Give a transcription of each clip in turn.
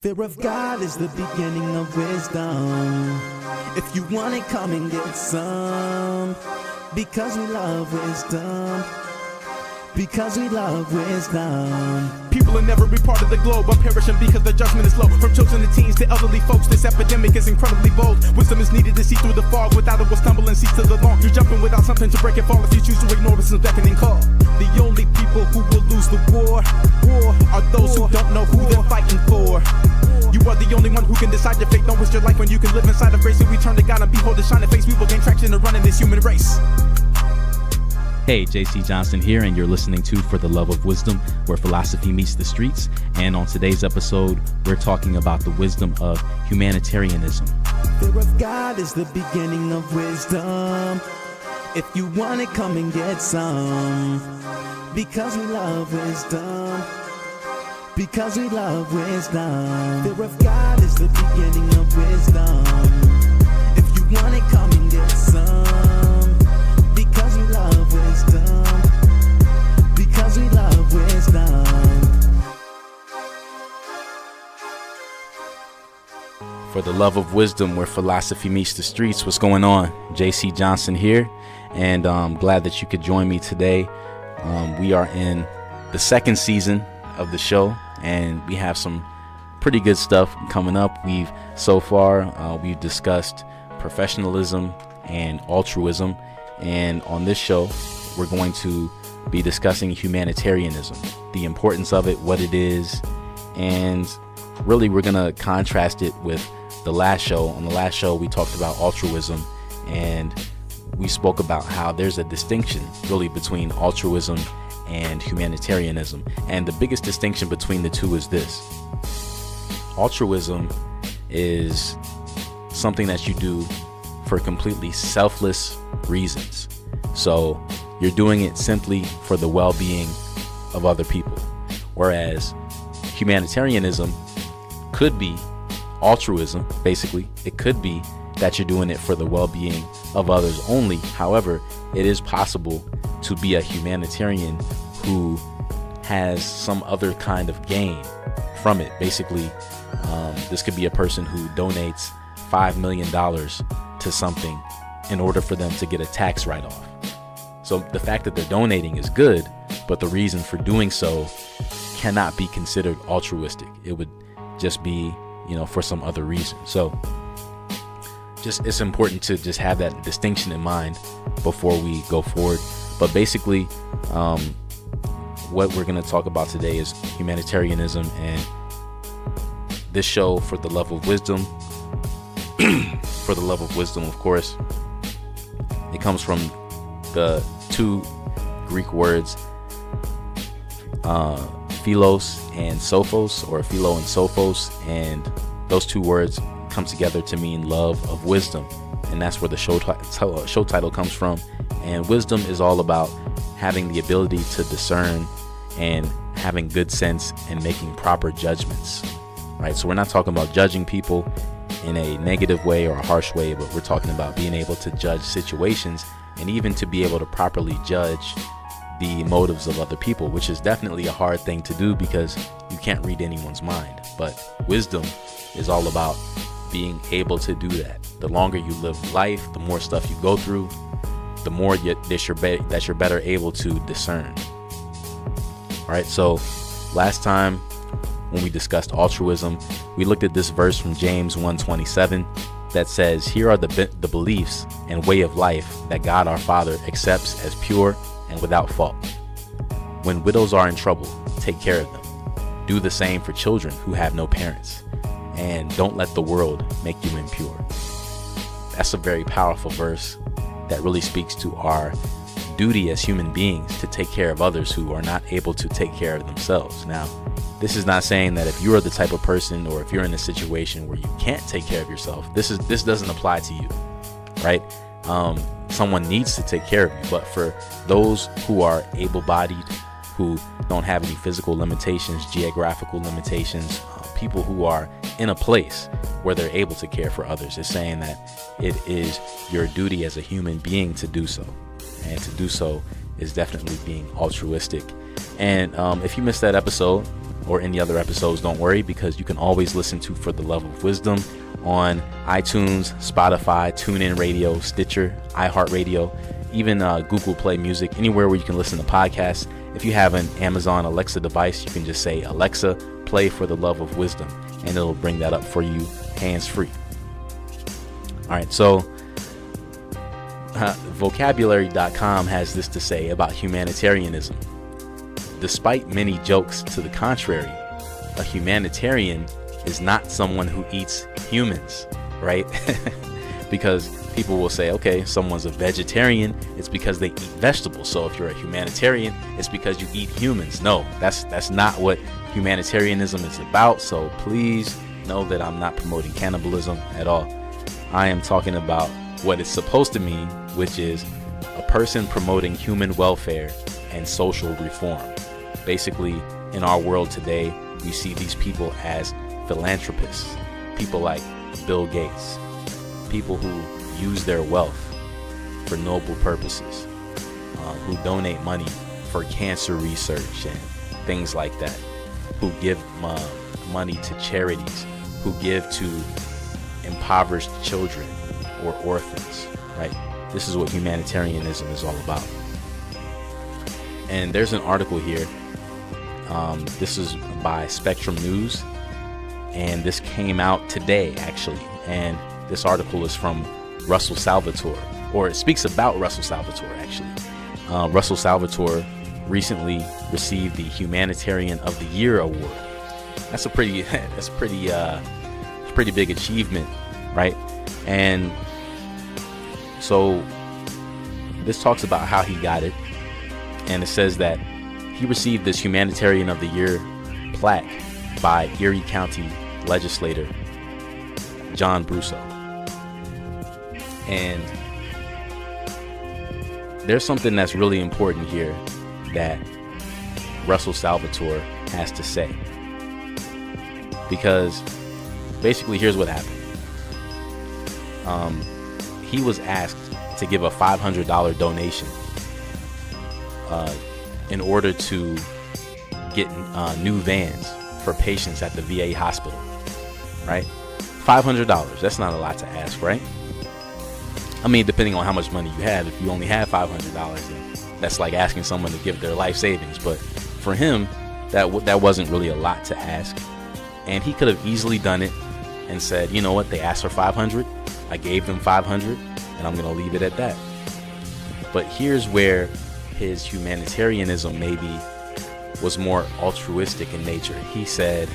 Fear of God is the beginning of wisdom. If you want it, come and get some. Because we love wisdom. Because we love wisdom. People in every part of the globe are perishing because the judgment is low. From children to teens to elderly folks, this epidemic is incredibly bold. Wisdom is needed to see through the fog. Without it, we'll stumble and see to the long. You're jumping without something to break and fall if you choose to ignore this beckoning call. The only people who will lose the war are those who don't know who they're fighting for. You are the only one who can decide your fate. Don't waste your life when you can live inside of grace. If we turn to God and behold His shining face, we will gain traction to run in this human race. Hey, JC Johnson here, and you're listening to For the Love of Wisdom, where philosophy meets the streets. And on today's episode, we're talking about the wisdom of humanitarianism. Fear of God is the beginning of wisdom. If you want it, come and get some. Because we love wisdom. Because we love wisdom. Fear of God is the beginning of wisdom. If you want it, come and get some. Because we love wisdom. Because we love wisdom. For the Love of Wisdom, where philosophy meets the streets. What's going on? JC Johnson here, and I'm glad that you could join me today. We are in the second season of the show, and we have some pretty good stuff coming up. We've discussed professionalism and altruism, and on this show we're going to be discussing humanitarianism, the importance of it, what it is, and really we're going to contrast it with the last show. On the last show we talked about altruism, and we spoke about how there's a distinction really between altruism and humanitarianism, and the biggest distinction between the two is this: altruism is something that you do for completely selfless reasons. So you're doing it simply for the well-being of other people, whereas humanitarianism could be altruism. Basically, it could be that you're doing it for the well-being of others only. However, it is possible to be a humanitarian who has some other kind of gain from it. Basically, this could be a person who donates $5 million to something in order for them to get a tax write-off. So the fact that they're donating is good, but the reason for doing so cannot be considered altruistic. It would just be, for some other reason. So it's important to just have that distinction in mind before we go forward. But basically, what we're going to talk about today is humanitarianism, and this show, For the Love of Wisdom, for the love of wisdom, of course, it comes from the two Greek words, philos and sophos, or philo and sophos, and those two words come together to mean love of wisdom, and that's where the show title comes from. And wisdom is all about having the ability to discern and having good sense and making proper judgments, right? So we're not talking about judging people in a negative way or a harsh way, but we're talking about being able to judge situations and even to be able to properly judge the motives of other people, which is definitely a hard thing to do because you can't read anyone's mind. But wisdom is all about being able to do that. The longer you live life, the more stuff you go through, the more that you're better able to discern. All right, so last time when we discussed altruism, we looked at this verse from James 1:27 that says, "Here are the beliefs and way of life that God our Father accepts as pure and without fault. When widows are in trouble, take care of them. Do the same for children who have no parents, and don't let the world make you impure." That's a very powerful verse that really speaks to our duty as human beings to take care of others who are not able to take care of themselves. Now, this is not saying that if you are the type of person, or if you're in a situation where you can't take care of yourself, this doesn't apply to you, right? Someone needs to take care of you. But for those who are able-bodied, who don't have any physical limitations, geographical limitations, people who are in a place where they're able to care for others, it's saying that it is your duty as a human being to do so. And to do so is definitely being altruistic. And if you missed that episode, or any other episodes, don't worry, because you can always listen to For the Love of Wisdom on iTunes, Spotify, TuneIn Radio, Stitcher, iHeartRadio, even Google Play Music, anywhere where you can listen to podcasts. If you have an Amazon Alexa device, you can just say, Alexa, play For the Love of Wisdom, and it'll bring that up for you hands-free. All right, so vocabulary.com has this to say about humanitarianism. Despite many jokes to the contrary, a humanitarian is not someone who eats humans, right? Because people will say, okay, someone's a vegetarian, it's because they eat vegetables. So if you're a humanitarian, it's because you eat humans. No, that's not what humanitarianism is about. So please know that I'm not promoting cannibalism at all. I am talking about what it's supposed to mean, which is a person promoting human welfare and social reform. Basically, in our world today, we see these people as philanthropists, people like Bill Gates, people who use their wealth for noble purposes, who donate money for cancer research and things like that, who give money to charities, who give to impoverished children or orphans, right? This is what humanitarianism is all about. And there's an article here. This is by Spectrum News, and this came out today, actually. And this article is from Russell Salvatore, or it speaks about Russell Salvatore, actually. Russell Salvatore recently received the Humanitarian of the Year award. That's a pretty big achievement, right? And so this talks about how he got it, and it says that he received this Humanitarian of the Year plaque by Erie County legislator John Brusso. And there's something that's really important here that Russell Salvatore has to say, because basically here's what happened. He was asked to give a $500 donation in order to get new vans for patients at the VA hospital, right? $500, that's not a lot to ask, right? I mean, depending on how much money you have. If you only have $500, then that's like asking someone to give their life savings. But for him, that wasn't really a lot to ask, and he could have easily done it and said, you know what, they asked for $500, I gave them $500, and I'm gonna leave it at that. But here's where his humanitarianism maybe was more altruistic in nature. He said,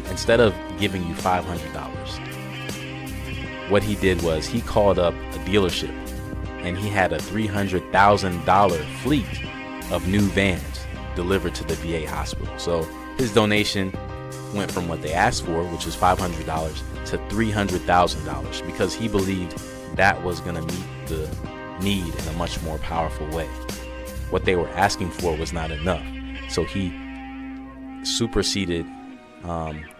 instead of giving you $500, what he did was he called up a dealership, and he had a $300,000 fleet of new vans delivered to the VA hospital. So his donation went from what they asked for, which was $500, to $300,000, because he believed that was going to meet the need in a much more powerful way. What they were asking for was not enough, so he superseded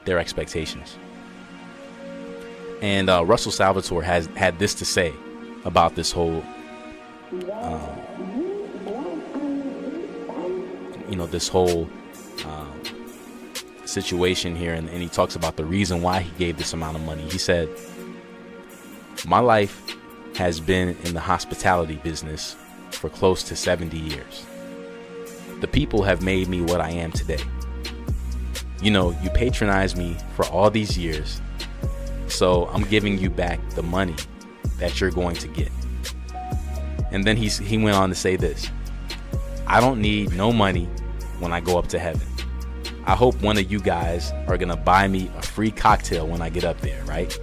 their expectations. And Russell Salvatore had this to say about this whole situation here, and he talks about the reason why he gave this amount of money. He said, my life has been in the hospitality business for close to 70 years. The people have made me what I am today. You know, you patronized me for all these years, so I'm giving you back the money that you're going to get. And then he went on to say this: I don't need no money when I go up to heaven. I hope one of you guys are gonna buy me a free cocktail when I get up there, right?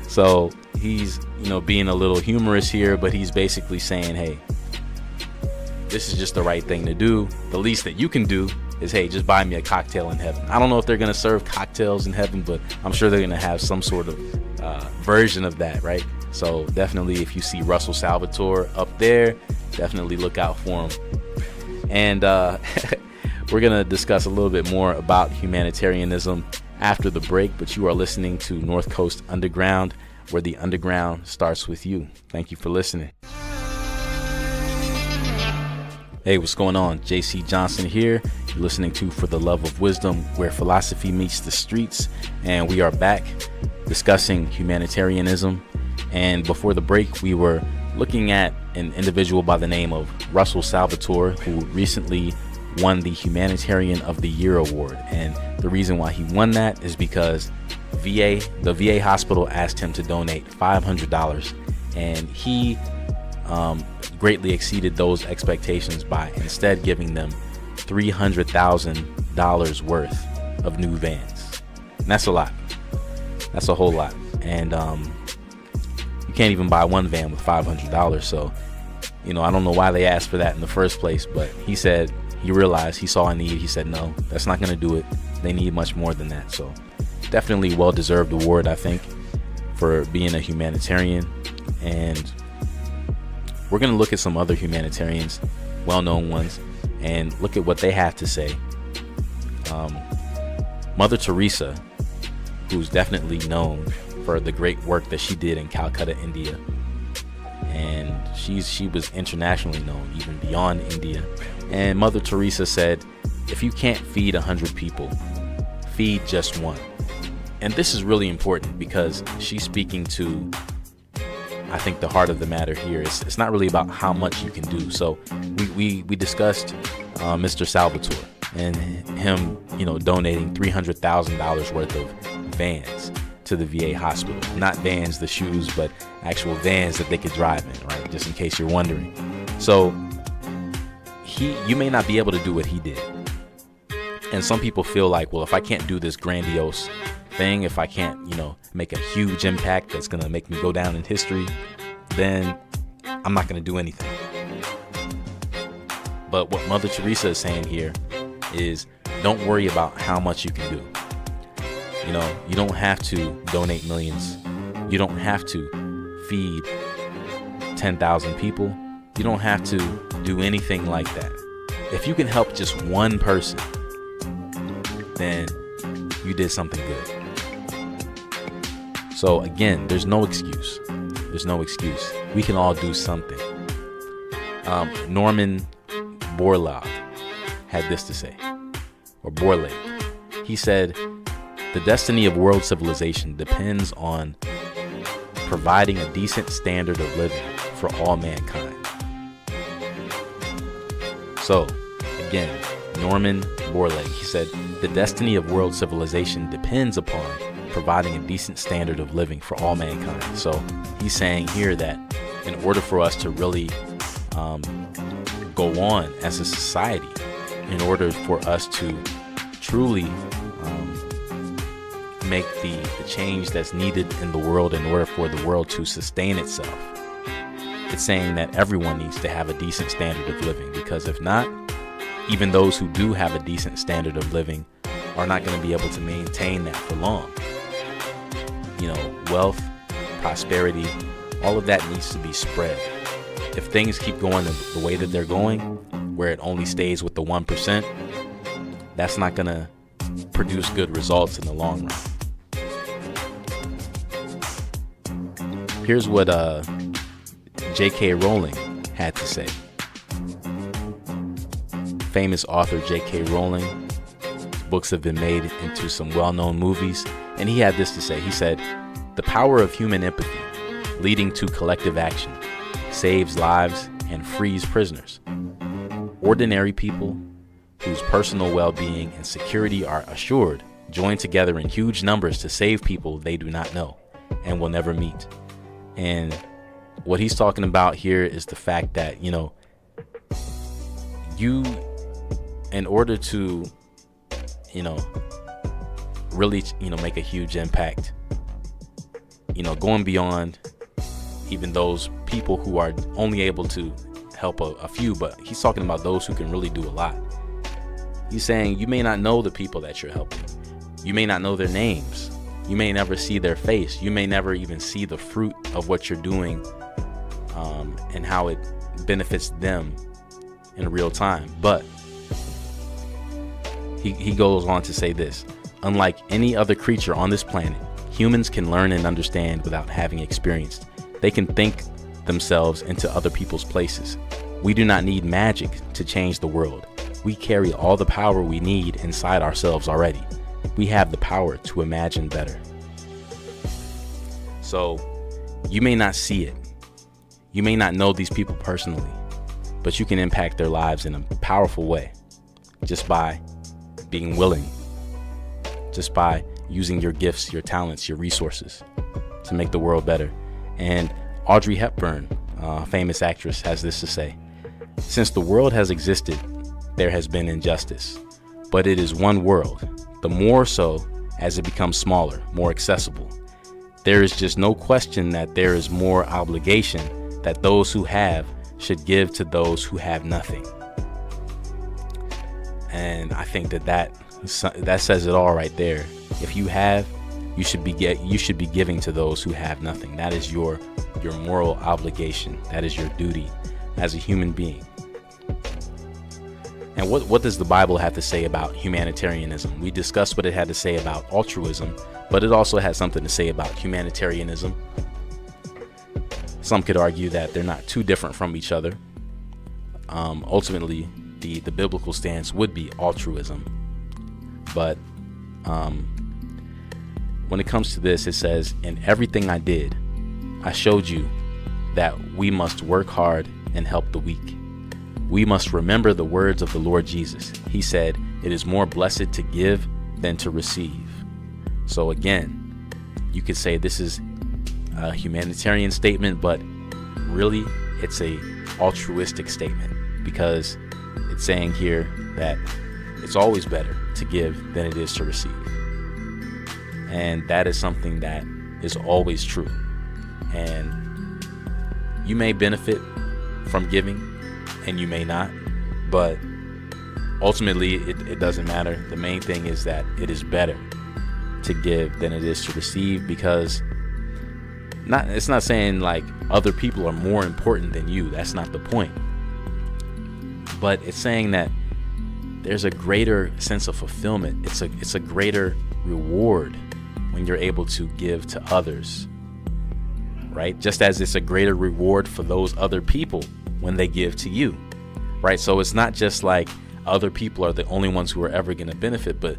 So he's, being a little humorous here, but he's basically saying, hey, this is just the right thing to do. The least that you can do is, hey, just buy me a cocktail in heaven. I don't know if they're going to serve cocktails in heaven, but I'm sure they're going to have some sort of version of that, right? So definitely, if you see Russell Salvatore up there, definitely look out for him. And we're going to discuss a little bit more about humanitarianism after the break, but you are listening to North Coast Underground, where the underground starts with you. Thank you for listening. Hey, what's going on? JC Johnson here, You're listening to For the Love of Wisdom, where philosophy meets the streets. And we are back discussing humanitarianism. And before the break, we were looking at an individual by the name of Russell Salvatore, who recently won the Humanitarian of the Year award. And the reason why he won that is because the VA hospital asked him to donate $500, and he greatly exceeded those expectations by instead giving them $300,000 worth of new vans. And that's a lot. That's a whole lot. And you can't even buy one van with $500. So, I don't know why they asked for that in the first place, but he said he realized he saw a need. He said, no, that's not going to do it. They need much more than that. So definitely well-deserved award, I think, for being a humanitarian. And we're going to look at some other humanitarians, well-known ones, and look at what they have to say. Mother Teresa, who's definitely known for the great work that she did in Calcutta, India. And she was internationally known, even beyond India. And Mother Teresa said, if you can't feed 100 people, feed just one. And this is really important because she's speaking to, I think, the heart of the matter here. It's not really about how much you can do. So we discussed Mr. Salvatore and him, donating $300,000 worth of vans to the VA hospital. Not vans, the shoes, but actual vans that they could drive in, right? Just in case you're wondering. So you may not be able to do what he did. And some people feel like, well, if I can't do this grandiose thing, if I can't, make a huge impact that's going to make me go down in history, then I'm not going to do anything. But what Mother Teresa is saying here is, don't worry about how much you can do. You don't have to donate millions. You don't have to feed 10,000 people. You don't have to do anything like that. If you can help just one person, then you did something good. So again, there's no excuse. There's no excuse. We can all do something. Norman Borlaug had this to say, or Borlaug. He said, the destiny of world civilization depends on providing a decent standard of living for all mankind. So, again, Norman Borlaug, he said, the destiny of world civilization depends upon providing a decent standard of living for all mankind. So he's saying here that in order for us to really go on as a society, in order for us to truly make the change that's needed in the world, in order for the world to sustain itself, it's saying that everyone needs to have a decent standard of living, because if not, even those who do have a decent standard of living are not going to be able to maintain that for long. Wealth, prosperity, all of that needs to be spread. If things keep going the way that they're going, where it only stays with the 1%, that's not going to produce good results in the long run. Here's what J.K. Rowling had to say. Famous author J.K. Rowling. Books have been made into some well-known movies, and he had this to say. He said, the power of human empathy, leading to collective action, saves lives and frees prisoners. Ordinary people whose personal well-being and security are assured join together in huge numbers to save people they do not know and will never meet. And what he's talking about here is the fact that, you, in order to, really, make a huge impact, going beyond even those people who are only able to help a few, but he's talking about those who can really do a lot. He's saying you may not know the people that you're helping. You may not know their names. You may never see their face. You may never even see the fruit of what you're doing, and how it benefits them in real time. But he goes on to say this: unlike any other creature on this planet, humans can learn and understand without having experienced. They can think themselves into other people's places. We do not need magic to change the world. we carry all the power we need inside ourselves already. We have the power to imagine better. So you may not see it. You may not know these people personally, but you can impact their lives in a powerful way just by being willing, just by using your gifts, your talents, your resources to make the world better. And Audrey Hepburn, famous actress, has this to say: "Since the world has existed, there has been injustice, but it is one world, the more so as it becomes smaller, more accessible. There is just no question that there is more obligation that those who have should give to those who have nothing." And I think that says it all right there. If you have, you should be giving to those who have nothing. That is your moral obligation. That is your duty as a human being. And what does the Bible have to say about humanitarianism? We discussed what it had to say about altruism, but it also has something to say about humanitarianism. Some could argue that they're not too different from each other. Ultimately, the biblical stance would be altruism. But when it comes to this, it says, "In everything I did, I showed you that we must work hard and help the weak. We must remember the words of the Lord Jesus. He said, 'It is more blessed to give than to receive.'" So again, you could say this is a humanitarian statement, but really it's a altruistic statement, because it's saying here that it's always better to give than it is to receive. And that is something that is always true. And you may benefit from giving and you may not, but ultimately it doesn't matter. The main thing is that it is better to give than it is to receive, because it's not saying like other people are more important than you. That's not the point. But it's saying that there's a greater sense of fulfillment. It's a greater reward when you're able to give to others, right? Just as it's a greater reward for those other people when they give to you, right? So it's not just like other people are the only ones who are ever going to benefit, but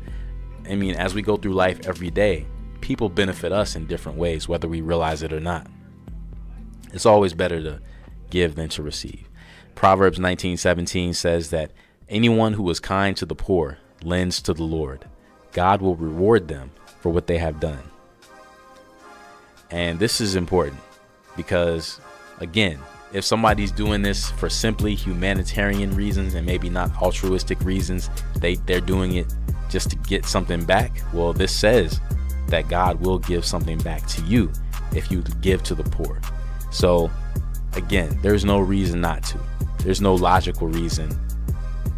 I mean, as we go through life every day, people benefit us in different ways, whether we realize it or not. It's always better to give than to receive. Proverbs 19:17 says that anyone who is kind to the poor lends to the Lord. God will reward them for what they have done. And this is important because, again, if somebody's doing this for simply humanitarian reasons and maybe not altruistic reasons, they're doing it just to get something back. Well, this says that God will give something back to you if you give to the poor. So again, there's no reason not to. There's no logical reason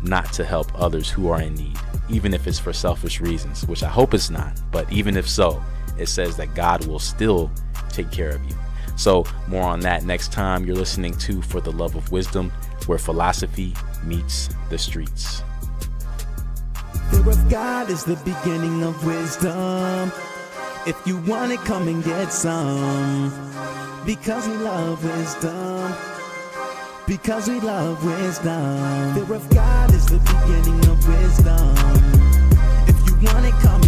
not to help others who are in need, even if it's for selfish reasons, which I hope it's not. But even if so, it says that God will still take care of you. So more on that next time. You're listening to For the Love of Wisdom, where philosophy meets the streets. Fear of God is the beginning of wisdom. If you want it, come and get some. Because we love wisdom. Because we love wisdom. Fear of God is the beginning of wisdom. If you want it, come